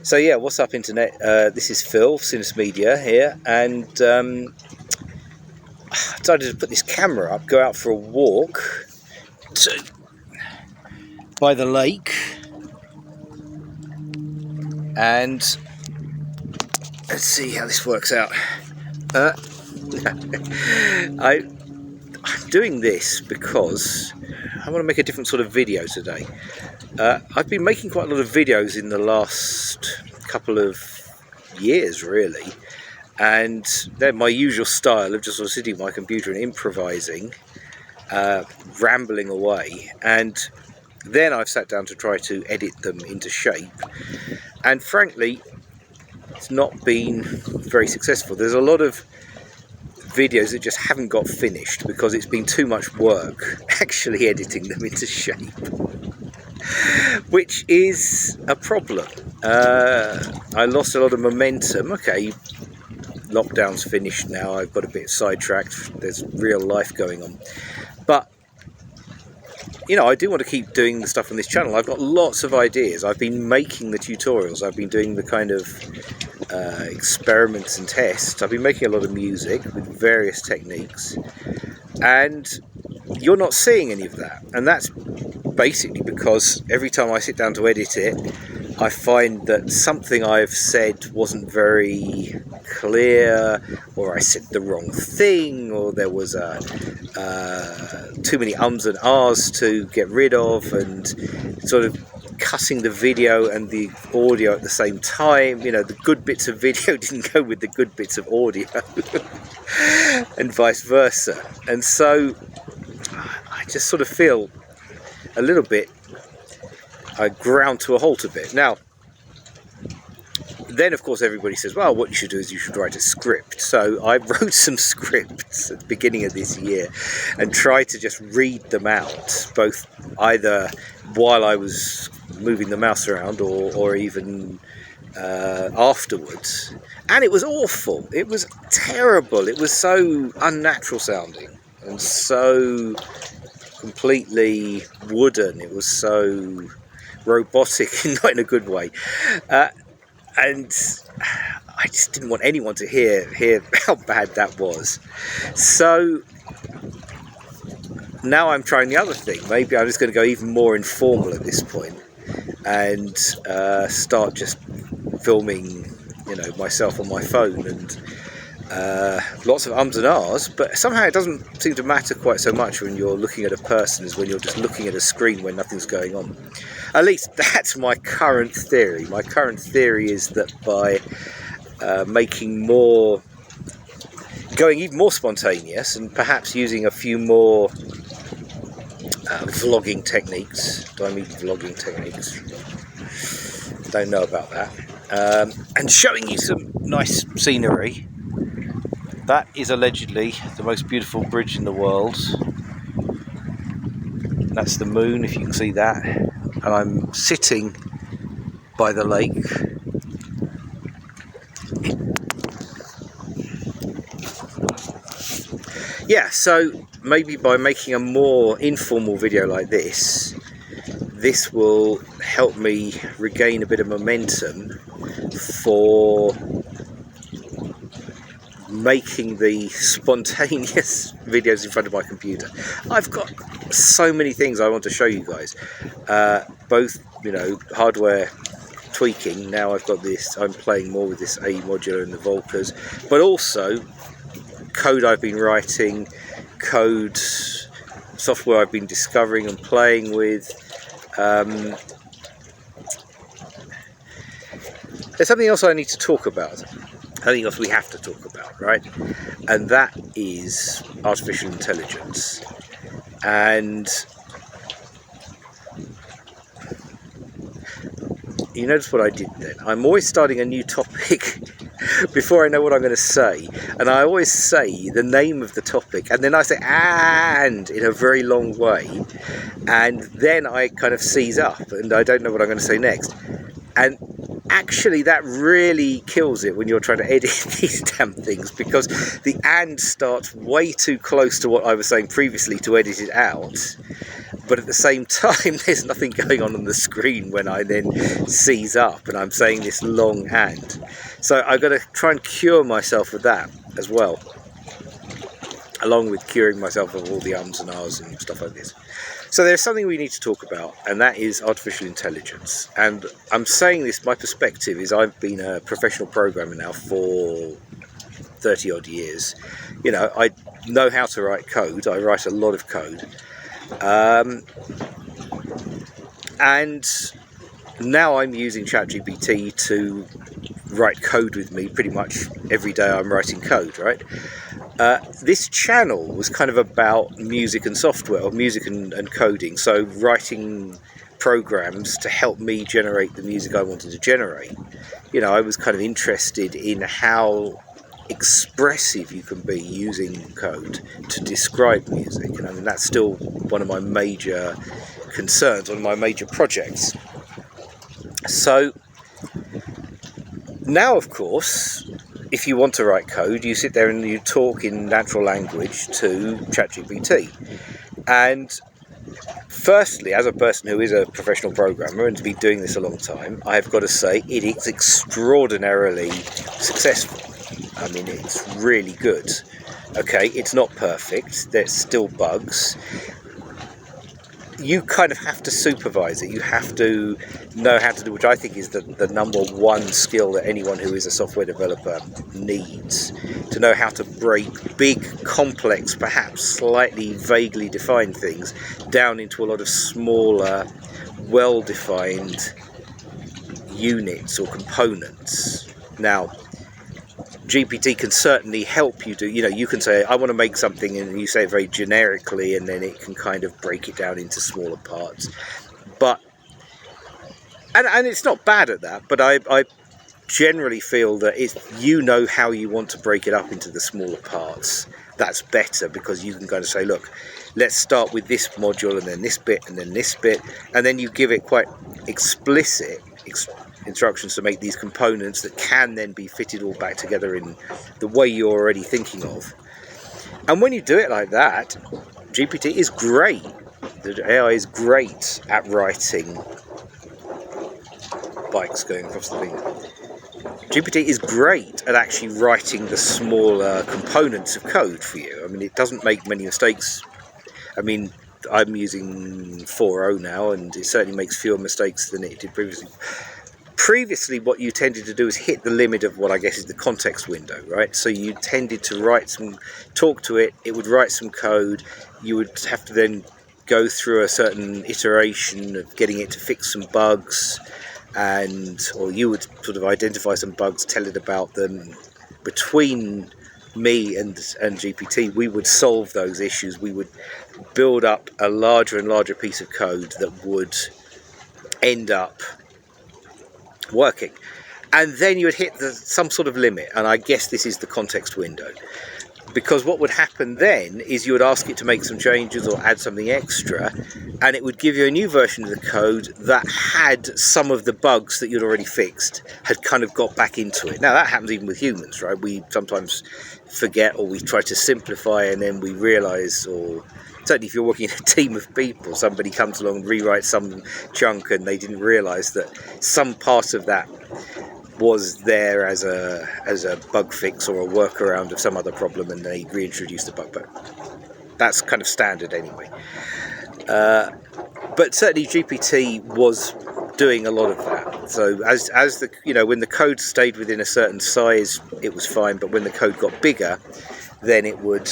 So yeah, what's up internet? This is Phil, Sinus Media here, and I decided to put this camera up, go out for a walk by the lake, and let's see how this works out. I'm doing this because I want to make a different sort of video today. I've been making quite a lot of videos in the last couple of years, really, and they're my usual style of just sort of sitting at my computer and improvising, rambling away, and then I've sat down to try to edit them into shape, and frankly it's not been very successful. There's a lot of videos that just haven't got finished because it's been too much work actually editing them into shape, which is a problem. I lost a lot of momentum. Okay, lockdown's finished now, I've got a bit sidetracked, there's real life going on, but you know, I do want to keep doing the stuff on this channel. I've got lots of ideas. I've been making the tutorials, I've been doing the kind of experiments and tests. I've been making a lot of music with various techniques, and you're not seeing any of that, and that's basically because every time I sit down to edit it, I find that something I've said wasn't very clear, or I said the wrong thing, or there was too many ums and ahs to get rid of, and sort of cutting the video and the audio at the same time. You know, the good bits of video didn't go with the good bits of audio and vice versa, and so I just sort of feel a little bit ground to a halt a bit. Now then, of course, everybody says, well, what you should do is you should write a script. So I wrote some scripts at the beginning of this year and tried to just read them out, both either while I was moving the mouse around or even afterwards. And it was awful. It was terrible. It was so unnatural sounding and so completely wooden. It was so robotic, not in a good way. And I just didn't want anyone to hear how bad that was. So now I'm trying the other thing. Maybe I'm just going to go even more informal at this point and start just filming, you know, myself on my phone, and lots of ums and ahs, but somehow it doesn't seem to matter quite so much when you're looking at a person as when you're just looking at a screen when nothing's going on. At least that's my current theory. My current theory is that by going even more spontaneous, and perhaps using a few more vlogging techniques. Do I mean vlogging techniques? Don't know about that. And showing you some nice scenery. That is allegedly the most beautiful bridge in the world. That's the moon, if you can see that. And I'm sitting by the lake. Yeah, so maybe by making a more informal video like this will help me regain a bit of momentum for making the spontaneous videos in front of my computer. I've got so many things I want to show you guys, both, you know, hardware tweaking. Now I've got this, I'm playing more with this A modular and the Volkers, but also code I've been writing, software I've been discovering and playing with. There's something else I need to talk about. Something else we have to talk about, right? And that is artificial intelligence. And you notice what I did then? I'm always starting a new topic before I know what I'm going to say. And I always say the name of the topic, and then I say "and" in a very long way. And then I kind of seize up and I don't know what I'm going to say next. And actually that really kills it when you're trying to edit these damn things, because the "and" starts way too close to what I was saying previously to edit it out, but at the same time there's nothing going on the screen when I then seize up and I'm saying this longhand. So I've got to try and cure myself of that as well, along with curing myself of all the ums and ahs and stuff like this. So there's something we need to talk about, and that is artificial intelligence. And I'm saying this, my perspective is I've been a professional programmer now for 30 odd years. You know, I know how to write code. I write a lot of code. And now I'm using ChatGPT to write code with me pretty much every day. I'm writing code, right? This channel was kind of about music and software, or music and coding, so writing programs to help me generate the music I wanted to generate. You know, I was kind of interested in how expressive you can be using code to describe music, and I mean that's still one of my major concerns, one of my major projects. So now, of course, if you want to write code, you sit there and you talk in natural language to ChatGPT. And firstly, as a person who is a professional programmer and has been doing this a long time, I've got to say it is extraordinarily successful. I mean, it's really good. Okay, it's not perfect. There's still bugs. You kind of have to supervise it. You have to know how to do, which I think is the number one skill that anyone who is a software developer needs, to know how to break big, complex, perhaps slightly vaguely defined things down into a lot of smaller, well-defined units or components. Now, GPT can certainly help you do, you know, you can say, I want to make something, and you say it very generically, and then it can kind of break it down into smaller parts. But, and it's not bad at that, but I generally feel that if you know how you want to break it up into the smaller parts, that's better, because you can kind of say, look, let's start with this module, and then this bit, and then this bit, and then you give it quite explicit instructions to make these components that can then be fitted all back together in the way you're already thinking of. And when you do it like that, GPT is great. The AI is great at writing bikes going across the thing. GPT is great at actually writing the smaller components of code for you. I mean, it doesn't make many mistakes. I mean, I'm using 4.0 now, and it certainly makes fewer mistakes than it did previously. Previously, what you tended to do is hit the limit of what I guess is the context window, right? So you tended to talk to it, it would write some code, you would have to then go through a certain iteration of getting it to fix some bugs, or you would sort of identify some bugs, tell it about them. Between me and GPT, we would solve those issues. We would build up a larger and larger piece of code that would end up working, and then you would hit some sort of limit, and I guess this is the context window, because what would happen then is you would ask it to make some changes or add something extra, and it would give you a new version of the code that had some of the bugs that you'd already fixed had kind of got back into it. Now that happens even with humans, right? We sometimes forget, or we try to simplify, and then we realize, or certainly if you're working in a team of people, somebody comes along and rewrites some chunk and they didn't realise that some part of that was there as a bug fix or a workaround of some other problem, and they reintroduced the bug. But that's kind of standard anyway. But certainly GPT was doing a lot of that. So as the, you know, when the code stayed within a certain size, it was fine. But when the code got bigger, then it would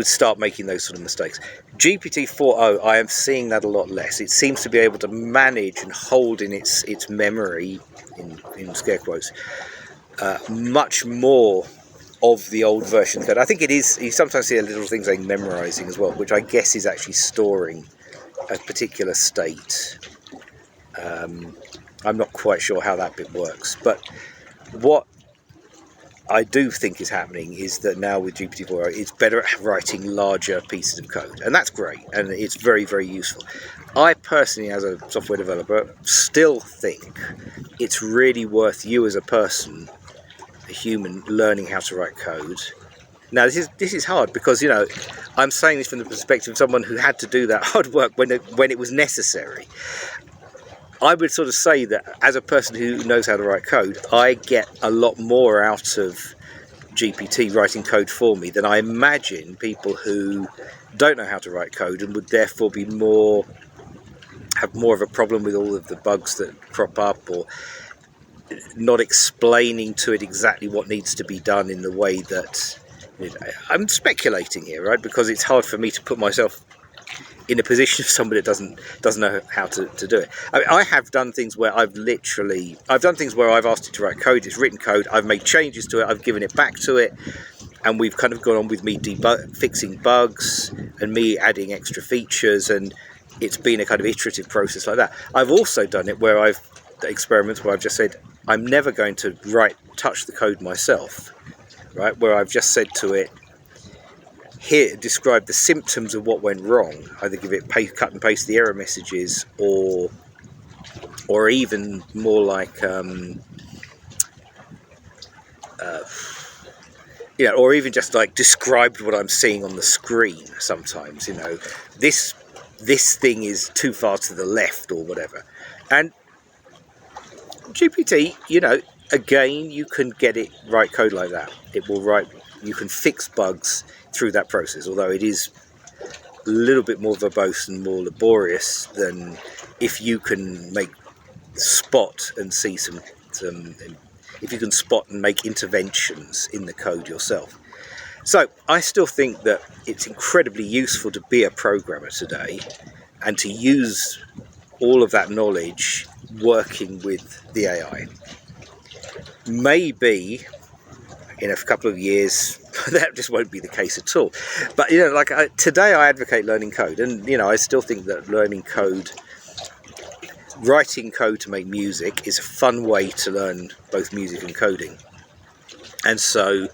start making those sort of mistakes. GPT 4.0, I am seeing that a lot less. It seems to be able to manage and hold in its memory, in scare quotes, much more of the old version code. I think it is, you sometimes see a little things like memorizing as well, which I guess is actually storing a particular state. I'm not quite sure how that bit works, but what I do think is happening is that now with GPT-4, it's better at writing larger pieces of code, and that's great, and it's very, very useful. I personally, as a software developer, still think it's really worth you as a person, a human, learning how to write code. Now this is hard because, you know, I'm saying this from the perspective of someone who had to do that hard work when it was necessary. I would sort of say that as a person who knows how to write code, I get a lot more out of GPT writing code for me than I imagine people who don't know how to write code and would therefore have more of a problem with all of the bugs that crop up, or not explaining to it exactly what needs to be done in the way that, you know, I'm speculating here, right? Because it's hard for me to put myself in a position of somebody that doesn't know how to do it. I mean, I have done things where I've done things where I've asked it to write code, it's written code, I've made changes to it, I've given it back to it, and we've kind of gone on with me fixing bugs and me adding extra features, and it's been a kind of iterative process like that. I've also done it where experiments where I've just said, I'm never going to touch the code myself, right? Where I've just said to it, here, describe the symptoms of what went wrong. Either give it cut and paste the error messages, or even more like, you know, or even just like described what I'm seeing on the screen. Sometimes, you know, this thing is too far to the left or whatever. And GPT, you know, again, you can get it write code like that. It will write. You can fix bugs through that process, although it is a little bit more verbose and more laborious than if you can spot and see some if you can spot and make interventions in the code yourself. So I still think that it's incredibly useful to be a programmer today and to use all of that knowledge working with the AI. Maybe in a couple of years that just won't be the case at all. But, you know, like today I advocate learning code, and, you know, I still think that writing code to make music is a fun way to learn both music and coding. And so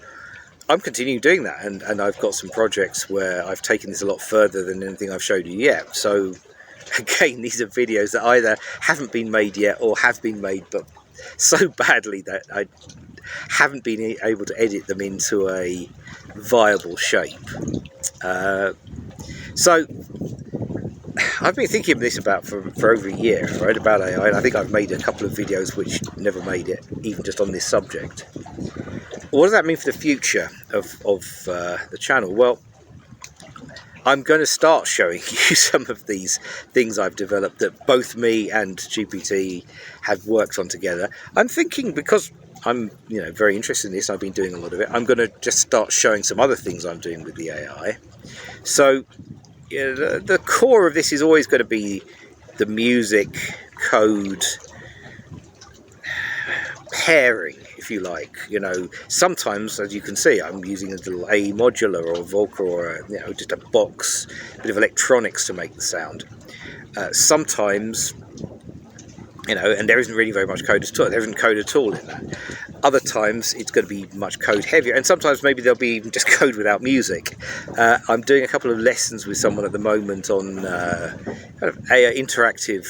I'm continuing doing that, and I've got some projects where I've taken this a lot further than anything I've showed you yet. So again, these are videos that either haven't been made yet or have been made, but so badly that I haven't been able to edit them into a viable shape. So I've been thinking of this for over a year, right, about AI, and I think I've made a couple of videos which never made it, even just on this subject. What does that mean for the future of the channel? Well, I'm going to start showing you some of these things I've developed that both me and GPT have worked on together. I'm thinking, because I'm, you know, very interested in this, I've been doing a lot of it, I'm going to just start showing some other things I'm doing with the AI. So, you know, the core of this is always going to be the music code pairing, if you like. You know, sometimes, as you can see, I'm using a little A modular or Volca, or you know, just a box, a bit of electronics to make the sound. Sometimes, you know, and there isn't really very much code at all. There isn't code at all in that. Other times it's going to be much code heavier, and sometimes maybe there'll be even just code without music. I'm doing a couple of lessons with someone at the moment on kind of interactive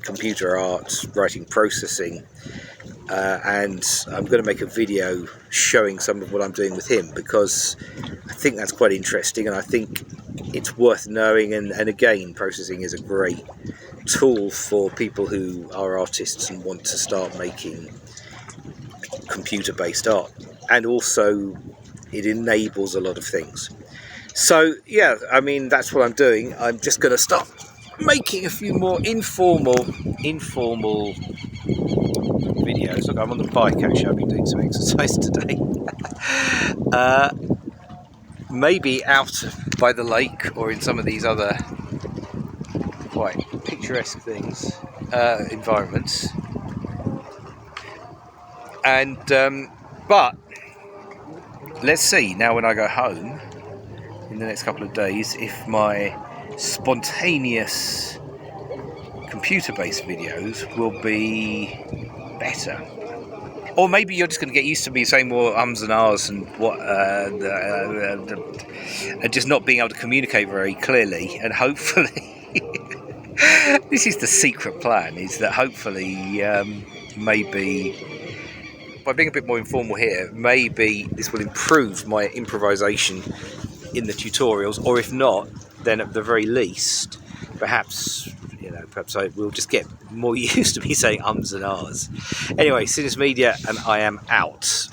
computer art, writing processing, and I'm going to make a video showing some of what I'm doing with him, because I think that's quite interesting, and I think it's worth knowing. And again, processing is a great tool for people who are artists and want to start making computer-based art, and also it enables a lot of things. So yeah, I mean, that's what I'm doing. I'm just going to start making a few more informal videos. Look, I'm on the bike actually. I've been doing some exercise today. Maybe out by the lake or in some of these other quite picturesque environments. And but let's see now when I go home in the next couple of days if my spontaneous computer-based videos will be better, or maybe you're just going to get used to me saying more ums and ahs and and just not being able to communicate very clearly. And hopefully this is the secret plan, is that hopefully maybe by being a bit more informal here, maybe this will improve my improvisation in the tutorials, or if not, then at the very least, perhaps I will just get more used to me saying ums and ahs. Anyway, Sinus Media, and I am out.